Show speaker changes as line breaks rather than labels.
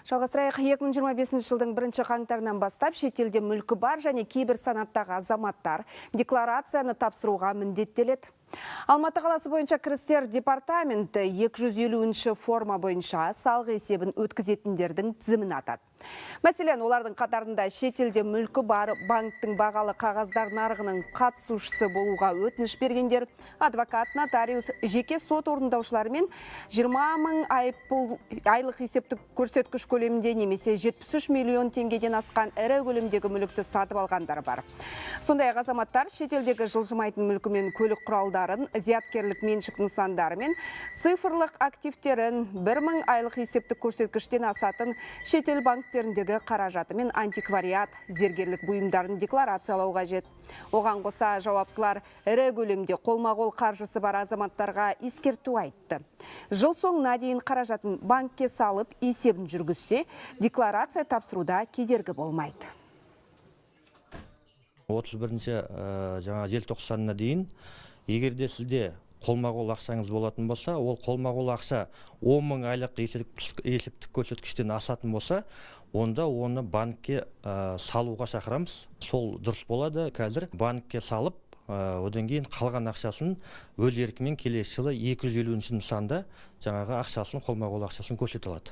Жалғастырайық, 2025 жылдың 1 қаңтарынан бастап шетелде мүлкі бар және кейбір санаттағы азаматтар декларацияны тапсыруға міндеттеледі. Алматы қаласы бойынша кірістер департаменті 250-ші форма бойынша салық есебін өткізетіндердің тізімін атады. Мәселен, олардың қатарында шетелде мүлкі бар банктың бағалы қағаздар нарығының қатысушысы болуға өтініш бергендер, адвокат, нотариус, жеке сот орындаушылары мен 20 мың айлық есептік көрсеткіш көлемінде немесе 73 миллион теңгеден асқан ірі көлемдегі мүлікті сатып алғандар бар. Сондай азаматтар шетелдегі жылжымайтын мүлкі мен көлік құралдарын, зияткерлік меншік нысандары мен цифрлық активтерін 1000 айлық есептік көрсеткіштен асатын шетел банктеріндегі қаражаты мен антиквариат, зергерлік бұйымдарын декларациялау қажет. Оған қоса жауаптылар ірі көлемде қолма-қол қаржысы бар азаматтарға ескерту айтты. Жыл соңына дейін қаражатын банкке салып есебін жүргізсе, декларация тапсыруда кедергі болмайды.
31 желтоқсанына дейін, егерде сізде қолма-қол ақшаңыз болатын болса, ол қолма-қол ақша 10 мың айлық есептік көрсеткіштен асатын болса, онда оны банкке салуға шақырамыз. Сол дұрыс болады. Қазір банкке салып, одан кейін қалған ақшасын өз еркімен келесі жылы 250-ші нысанда жаңағы ақшасын, қолма-қол ақшасын көрсете алады.